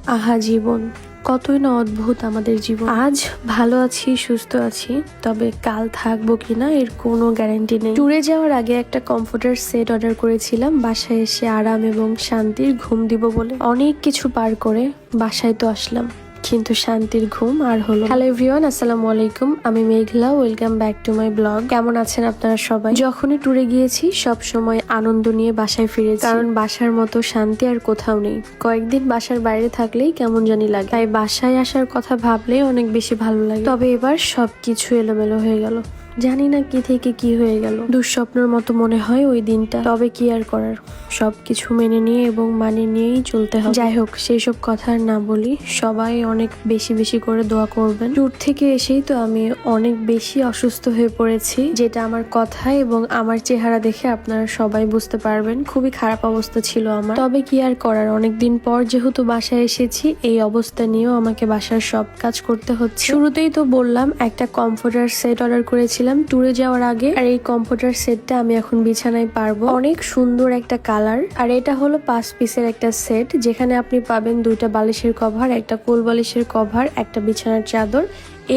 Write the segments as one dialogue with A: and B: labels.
A: আহা জীবন, কতই না অদ্ভুত আমাদের জীবন। আজ ভালো আছি, সুস্থ আছি, তবে কাল থাকবো কিনা এর কোনো গ্যারান্টি নেই। ট্যুরে যাওয়ার আগে একটা কমফোর্টার সেট অর্ডার করেছিলাম বাসায় এসে আরাম এবং শান্তির ঘুম দিব বলে। অনেক কিছু পার করে বাসায় তো আসলাম, কিন্তু শান্তির ঘুম আর হলো। হ্যালো এভরিওয়ান, আসসালামু আলাইকুম। আমি Meghla, welcome back to my blog. কেমন আছেন আপনারা সবাই? যখনই ট্যুরে গিয়েছি সব সময় আনন্দ নিয়ে বাসায় ফিরেছি, কারণ বাসার মতো শান্তি আর কোথাও নেই। কয়েকদিন বাসার বাইরে থাকলেই কেমন জানি লাগে, তাই বাসায় আসার কথা ভাবলে অনেক বেশি ভালো লাগে। তবে এবার সবকিছু এলোমেলো হয়ে গেল, জানি না কি থেকে কি হয়ে গেল। দুঃস্বপ্নের মতো মনে হয় ওই দিনটা, তবে কি আর করার, সবকিছু মেনে নিয়ে এবং মানে নিয়েই চলতে হবে। যাই হোক, সেই সব কথা আর না বলি। সবাই অনেক বেশি বেশি করে দোয়া করবেন। ট্যুর থেকে এসেই তো আমি অনেক বেশি অসুস্থ হয়ে পড়েছি, যেটা আমার কথা এবং আমার চেহারা দেখে আপনারা সবাই বুঝতে পারবেন। খুবই খারাপ অবস্থা ছিল আমার, তবে কি আর করার, অনেকদিন পর যেহেতু বাসায় এসেছি, এই অবস্থা নিয়েও আমাকে বাসার সব কাজ করতে হচ্ছে। শুরুতেই তো বললাম একটা কমফোর্টার সেট অর্ডার করেছিলাম ট্যুরে যাওয়ার আগে, আর এই কমফোর্টার সেটটা আমি এখন বিছানায় পারবো। অনেক সুন্দর একটা কালার, আর এটা হলো 5 পিসের একটা সেট, যেখানে আপনি পাবেন 2টা বালিশের কভার, একটা কোল বালিশের কভার, একটা বিছানার চাদর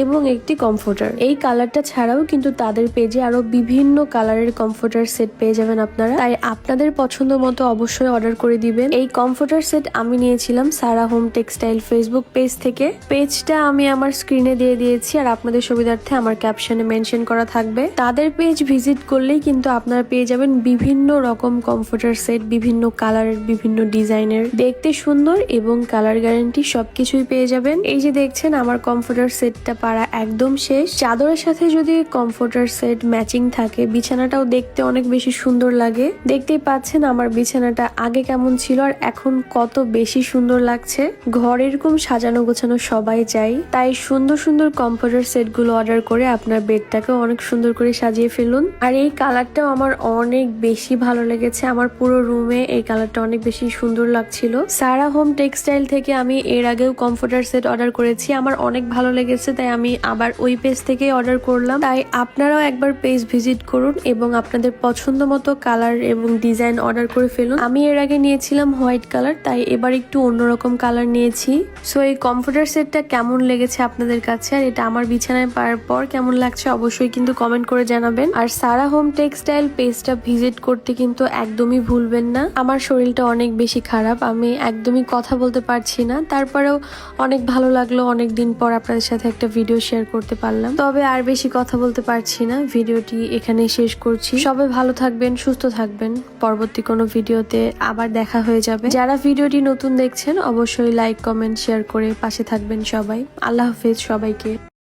A: এবং একটি কমফোর্টার। এই কালারটা ছাড়াও কিন্তু তাদের পেজে আরো বিভিন্ন কালারের কমফোর্টার সেট পেয়ে যাবেন আপনারা, তাই আপনাদের পছন্দ মতো অবশ্যই অর্ডার করে দিবেন। এই কমফোর্টার সেট আমি নিয়েছিলাম সারা হোম টেক্সটাইল ফেসবুক পেজ থেকে। পেজটা আমি আমার স্ক্রিনে দিয়ে দিয়েছি, আর আপনাদের সুবিধার্থে আমার ক্যাপশনে মেনশন করা থাকবে। তাদের পেজ ভিজিট করলেই কিন্তু আপনারা পেয়ে যাবেন বিভিন্ন রকম কমফোর্টার সেট, বিভিন্ন কালারের, বিভিন্ন ডিজাইনের, দেখতে সুন্দর এবং কালার গ্যারান্টি সবকিছুই পেয়ে যাবেন। এই যে দেখছেন আমার কমফোর্টার সেটটা পাড়া একদম শেষ। চাদরের সাথে যদি কমফোর্টার সেট ম্যাচিং থাকে, বিছানাটাও দেখতে অনেক বেশি সুন্দর লাগে। দেখতেই পাচ্ছেন আমার বিছানাটা আগে কেমন ছিল আর এখন কত বেশি সুন্দর লাগছে। ঘর এরকম সাজানো গোছানো সবাই চাই, তাই সুন্দর সুন্দর কমফোর্টার সেট গুলো অর্ডার করে আপনার বেডটাকে অনেক সুন্দর করে সাজিয়ে ফেলুন। আর এই কালারটাও আমার অনেক বেশি ভালো লেগেছে, আমার পুরো রুমে এই কালারটা অনেক বেশি সুন্দর লাগছিল। সারা হোম টেক্সটাইল থেকে আমি এর আগেও কমফোর্টার সেট অর্ডার করেছি, আমার অনেক ভালো লেগেছে, তাই আমি আবার ওই পেজ থেকেই অর্ডার করলাম। তাই আপনারাও একবার পেজ ভিজিট করুন এবং আপনাদের পছন্দ মতো কালার এবং ডিজাইন অর্ডার করে ফেলুন। আমি এর আগে নিয়েছিলাম হোয়াইট কালার, তাই এবার একটু অন্যরকম কালার নিয়েছি। সো এই কমফোর্টার সেটটা কেমন লেগেছে আপনাদের কাছে, আর এটা আমার বিছানায় পাওয়ার পর কেমন লাগছে অবশ্যই কিন্তু কমেন্ট করে জানাবেন। আর সারা হোম টেক্সটাইল পেজটা ভিজিট করতে কিন্তু একদমই ভুলবেন না। আমার শরীরটা অনেক বেশি খারাপ, আমি একদমই কথা বলতে পারছি না, তারপরেও অনেক ভালো লাগলো অনেকদিন পর আপনাদের সাথে একটা ভিডিও শেয়ার করতে পারলাম। তবে আর বেশি কথা বলতে পারছি না, ভিডিওটি এখানে শেষ করছি। সবাই ভালো থাকবেন, সুস্থ থাকবেন। পরবর্তী কোনো ভিডিওতে আবার দেখা হয়ে যাবে। যারা ভিডিওটি নতুন দেখছেন অবশ্যই লাইক, কমেন্ট, শেয়ার করে পাশে থাকবেন সবাই। আল্লাহ হাফেজ সবাইকে।